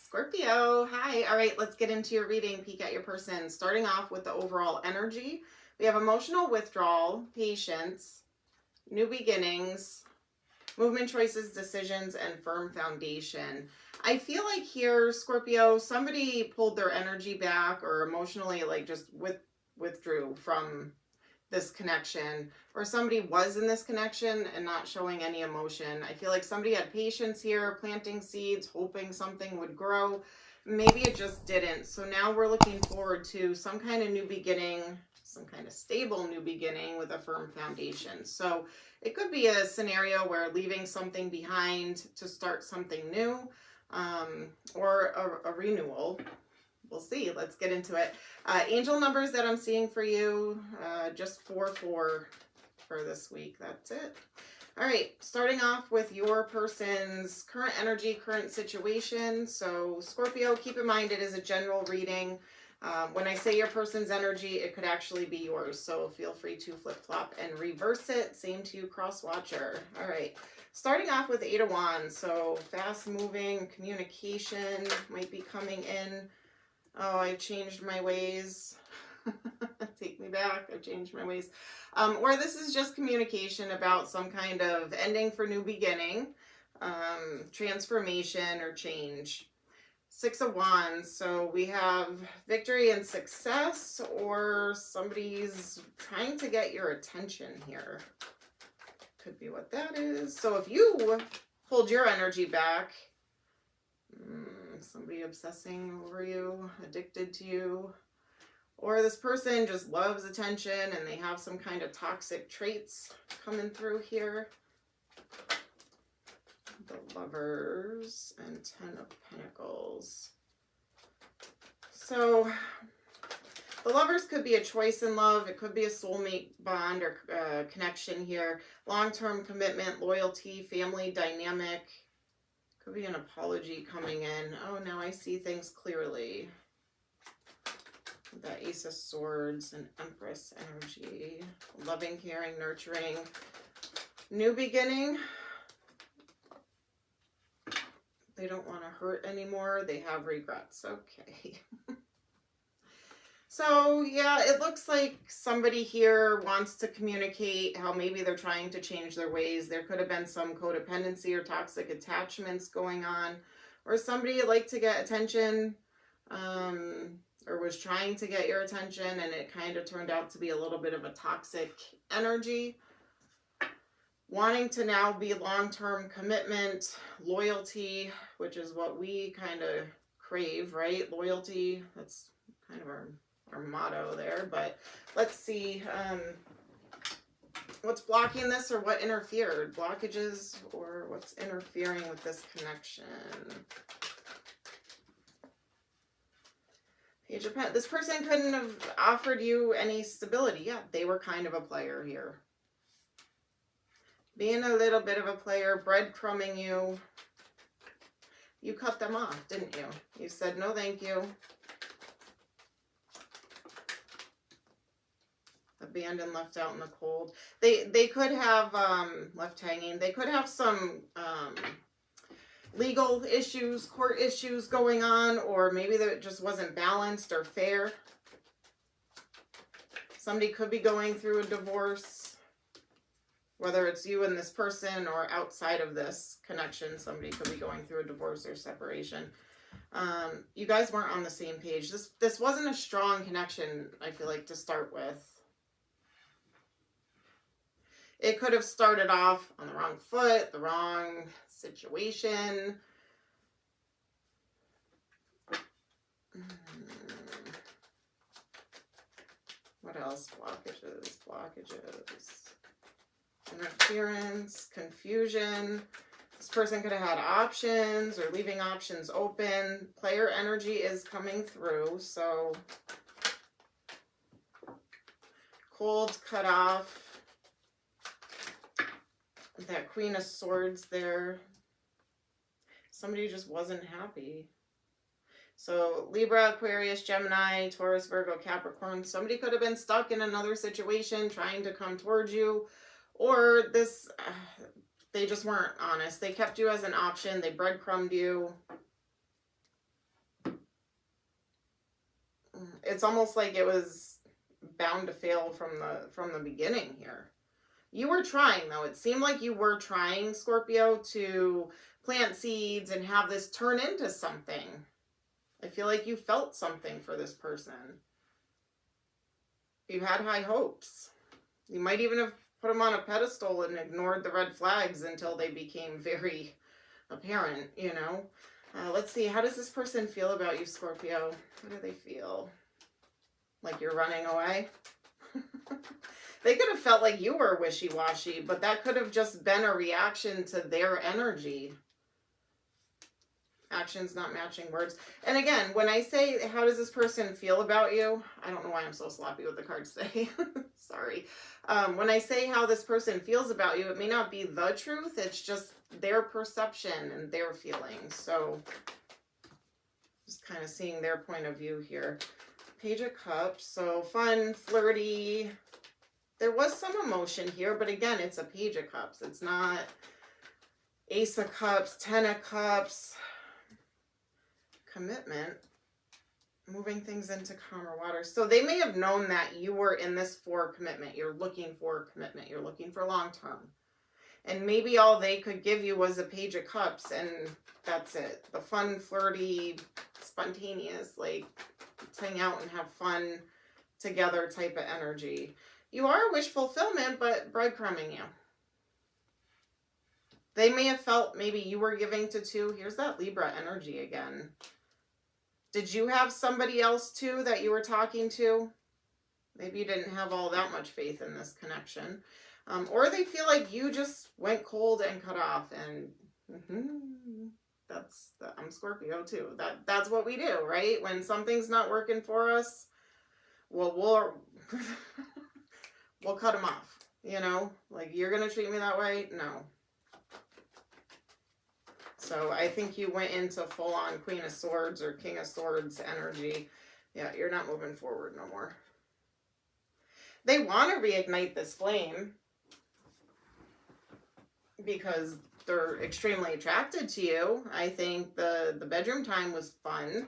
Scorpio, hi. All right, let's get into your reading. Peek at your person. Starting off with the overall energy. We have emotional withdrawal, patience, new beginnings, movement choices, decisions, and firm foundation. I feel like here, Scorpio, somebody pulled their energy back or emotionally just withdrew from this connection, or somebody was in this connection and not showing any emotion. I feel like somebody had patience here, planting seeds, hoping something would grow. Maybe it just didn't. So now we're looking forward to some kind of new beginning, some kind of stable new beginning with a firm foundation. So it could be a scenario where leaving something behind to start something new, or a renewal. We'll see. Let's get into it. Angel numbers that I'm seeing for you, just 4 for this week. That's it. All right, starting off with your person's current energy, current situation. So Scorpio, keep in mind it is a general reading. When I say your person's energy, it could actually be yours. So feel free to flip-flop and reverse it. Same to you, cross-watcher. All right. Starting off with 8 of Wands. So fast-moving communication might be coming in. Oh, I've changed my ways. Take me back. I've changed my ways. Or this is just communication about some kind of ending for new beginning, transformation or change. 6 of Wands. So we have victory and success, or somebody's trying to get your attention here. Could be what that is. So if you pulled your energy back, somebody obsessing over you, addicted to you, or this person just loves attention and they have some kind of toxic traits coming through here. The Lovers and 10 of Pentacles. So the Lovers could be a choice in love. It could be a soulmate bond or connection here. Long-term commitment, loyalty, family dynamic. Could be an apology coming in. Oh, now I see things clearly. The Ace of Swords and Empress energy. Loving, caring, nurturing. New beginning. They don't want to hurt anymore. They have regrets. Okay. So, yeah, it looks like somebody here wants to communicate how maybe they're trying to change their ways. There could have been some codependency or toxic attachments going on. Or somebody liked to get attention, or was trying to get your attention, and it kind of turned out to be a little bit of a toxic energy. Wanting to now be long-term commitment, loyalty, which is what we kind of crave, right? Loyalty, that's kind of our motto there. But let's see, what's blocking this or what interfered? Blockages or what's interfering with this connection? Page of Pentacles. This person couldn't have offered you any stability. Yeah, they were kind of a player here. Being a little bit of a player, breadcrumbing you. You cut them off, didn't you? You said, no, thank you. Abandoned, left out in the cold. They could have left hanging. They could have some legal issues, court issues going on, or maybe that it just wasn't balanced or fair. Somebody could be going through a divorce, whether it's you and this person or outside of this connection. Somebody could be going through a divorce or separation. You guys weren't on the same page. This wasn't a strong connection, I feel like, to start with. It could have started off on the wrong foot, the wrong situation. What else? Blockages. Interference, confusion. This person could have had options or leaving options open. Player energy is coming through, so cold, cut off. That Queen of Swords there. Somebody just wasn't happy. So Libra, Aquarius, Gemini, Taurus, Virgo, Capricorn. Somebody could have been stuck in another situation trying to come towards you. Or this, they just weren't honest. They kept you as an option. They breadcrumbed you. it's almost like it was bound to fail from the beginning here. You were trying, though. It seemed like you were trying, Scorpio, to plant seeds and have this turn into something. I feel like you felt something for this person. You had high hopes. You might even have put them on a pedestal and ignored the red flags until they became very apparent, you know. Let's see. How does this person feel about you, Scorpio? How do they feel? Like you're running away? They could have felt like you were wishy-washy, but that could have just been a reaction to their energy. Actions not matching words. And again, when I say, how does this person feel about you? I don't know why I'm so sloppy with the cards today. Sorry. When I say how this person feels about you, it may not be the truth. It's just their perception and their feelings. So just kind of seeing their point of view here. Page of Cups. So fun, flirty. There was some emotion here, but again, it's a Page of Cups. It's not Ace of Cups, Ten of Cups. Commitment. Moving things into calmer water. So they may have known that you were in this for commitment. You're looking for commitment. You're looking for long term. And maybe all they could give you was a Page of Cups, and that's it. The fun, flirty, spontaneous, like, let's hang out and have fun together type of energy. You are wish fulfillment, but breadcrumbing you. They may have felt maybe you were giving to two. Here's that Libra energy again. Did you have somebody else too that you were talking to? Maybe you didn't have all that much faith in this connection. Or they feel like you just went cold and cut off. And I'm Scorpio too. That's what we do, right? When something's not working for us, well, we'll cut them off. You know, like, you're going to treat me that way? No. So I think you went into full-on Queen of Swords or King of Swords energy. Yeah, you're not moving forward no more. They want to reignite this flame because they're extremely attracted to you. I think the bedroom time was fun.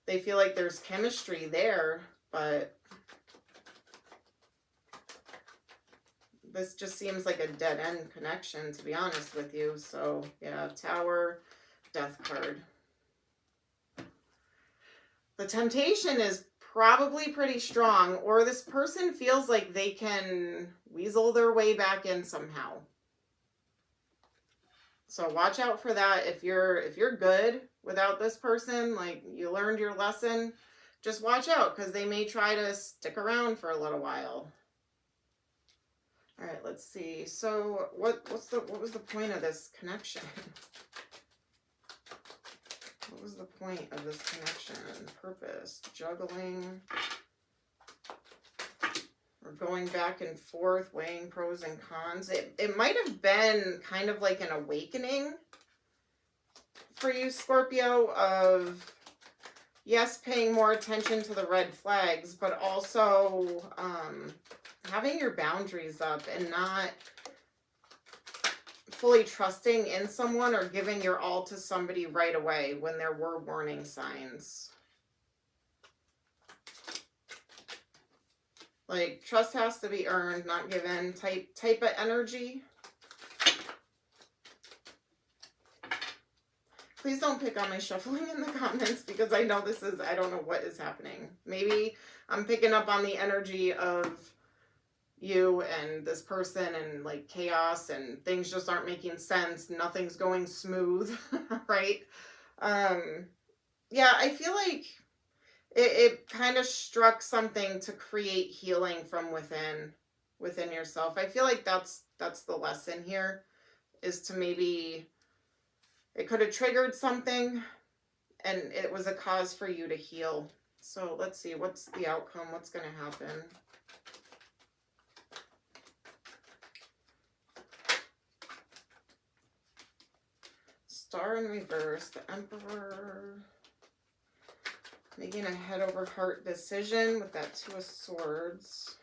They feel like there's chemistry there, but this just seems like a dead-end connection, to be honest with you. So, yeah, Tower, Death card. The temptation is probably pretty strong, or this person feels like they can weasel their way back in somehow. So watch out for that. If you're good without this person, like you learned your lesson, just watch out, because they may try to stick around for a little while. All right, let's see. So what was the point of this connection? What was the point of this connection? Purpose, juggling, or going back and forth, weighing pros and cons. It might have been kind of like an awakening for you, Scorpio, of, yes, paying more attention to the red flags, but also having your boundaries up and not fully trusting in someone or giving your all to somebody right away when there were warning signs. Like, trust has to be earned, not given type of energy. Please don't pick on my shuffling in the comments, because I know I don't know what is happening. Maybe I'm picking up on the energy of you and this person and like chaos, and things just aren't making sense. Nothing's going smooth, right? Yeah, I feel like it kind of struck something to create healing from within yourself. I feel like that's the lesson here, is to maybe, it could have triggered something and it was a cause for you to heal. So let's see, what's the outcome? What's going to happen? Star in reverse, the Emperor, making a head over heart decision with that Two of Swords,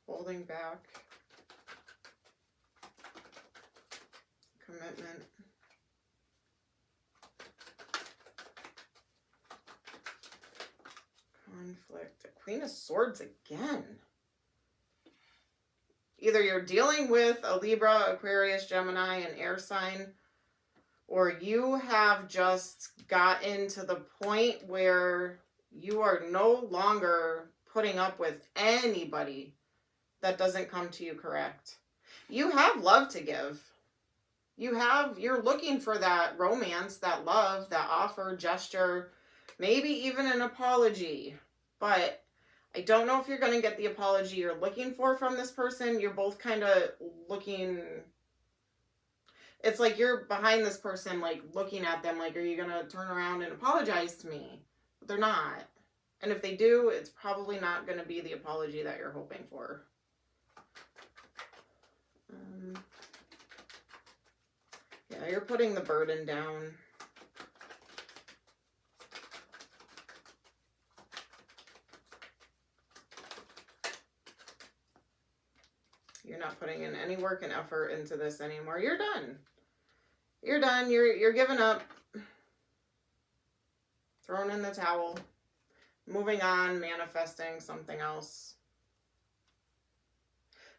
holding back, commitment, conflict. Queen of Swords again. Either you're dealing with a Libra, Aquarius, Gemini, and air sign, or you have just gotten to the point where you are no longer putting up with anybody that doesn't come to you correct. You have love to give. You're looking for that romance, that love, that offer, gesture, maybe even an apology. But I don't know if you're going to get the apology you're looking for from this person. You're both kind of looking... It's like you're behind this person, like looking at them like, are you going to turn around and apologize to me? But they're not. And if they do, it's probably not going to be the apology that you're hoping for. Yeah, you're putting the burden down. You're not putting in any work and effort into this anymore. You're done. You're done. You're giving up. Throwing in the towel. Moving on, manifesting something else.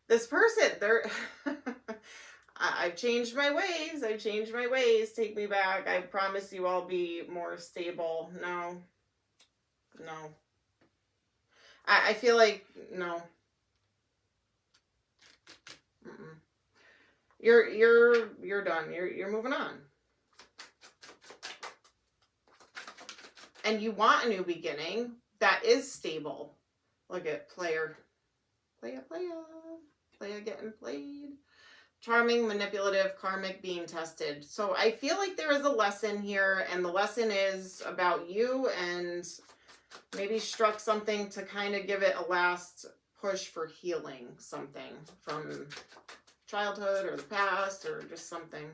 This person, they're... I've changed my ways. I've changed my ways. Take me back. I promise you I'll be more stable. No. No. I feel like, no. Mm-mm. You're done. You're moving on. And you want a new beginning that is stable. Look at player. Playa getting played. Charming, manipulative, karmic, being tested. So I feel like there is a lesson here, and the lesson is about you, and maybe struck something to kind of give it a last push for healing something from childhood or the past or just something.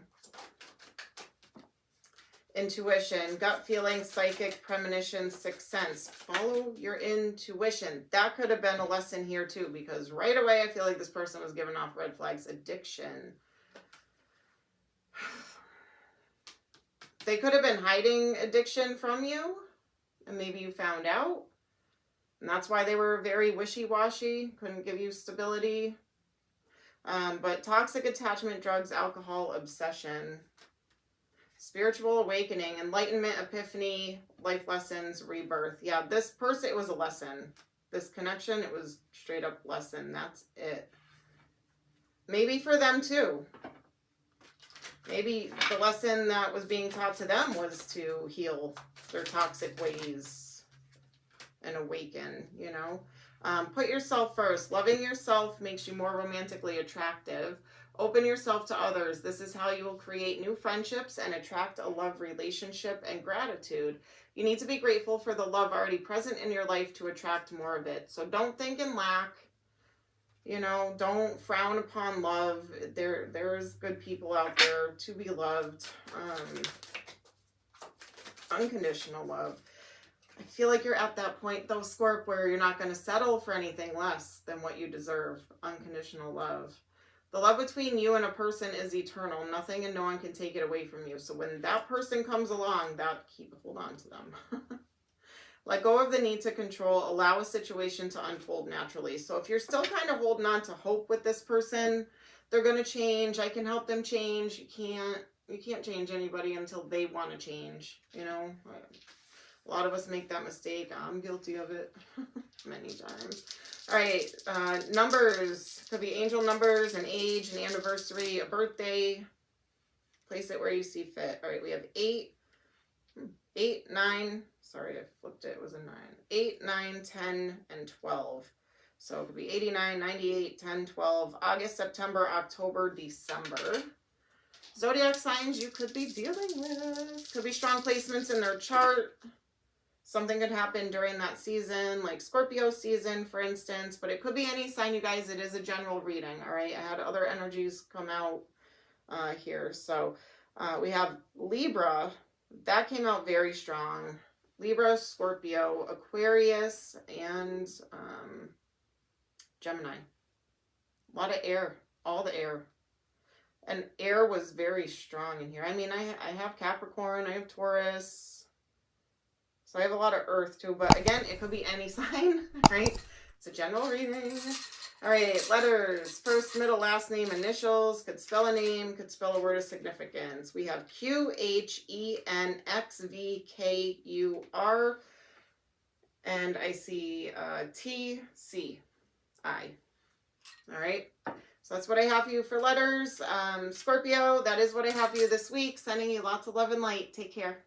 Intuition, gut feeling, psychic, premonition, sixth sense. Follow your intuition. That could have been a lesson here too, because right away I feel like this person was giving off red flags. Addiction. They could have been hiding addiction from you, and maybe you found out. And that's why they were very wishy-washy, couldn't give you stability. But toxic attachment, drugs, alcohol, obsession. Spiritual awakening, enlightenment, epiphany, life lessons, rebirth. Yeah, this person, it was a lesson. This connection, it was straight up lesson. That's it. Maybe for them too. Maybe the lesson that was being taught to them was to heal their toxic ways and awaken, you know. Put yourself first. Loving yourself makes you more romantically attractive. Open yourself to others. This is how you will create new friendships and attract a love relationship and gratitude. You need to be grateful for the love already present in your life to attract more of it. So don't think in lack. You know, don't frown upon love. There's good people out there to be loved. Unconditional love. I feel like you're at that point, though, Scorp, where you're not going to settle for anything less than what you deserve. Unconditional love. The love between you and a person is eternal. Nothing and no one can take it away from you. So when that person comes along, hold on to them. Let go of the need to control. Allow a situation to unfold naturally. So if you're still kind of holding on to hope with this person, they're going to change. I can help them change. You can't change anybody until they want to change. You know, a lot of us make that mistake. I'm guilty of it many times. All right, numbers. Could be angel numbers, an age, an anniversary, a birthday. Place it where you see fit. All right, we have 8, 9. Sorry, I flipped it. It was a 9. 8, 9, 10, and 12. So it could be 89, 98, 10, 12, August, September, October, December. Zodiac signs you could be dealing with. Could be strong placements in their chart. Something could happen during that season, like Scorpio season, for instance. But it could be any sign, you guys. It is a general reading, all right? I had other energies come out here. So we have Libra. That came out very strong. Libra, Scorpio, Aquarius, and Gemini. A lot of air. All the air. And air was very strong in here. I mean, I have Capricorn. I have Taurus. So I have a lot of earth too, but again, it could be any sign, right? It's a general reading. All right, letters, first, middle, last name, initials, could spell a name, could spell a word of significance. We have QHENXVKUR, and I see TCI. All right, so that's what I have for you for letters. Scorpio, that is what I have for you this week. Sending you lots of love and light. Take care.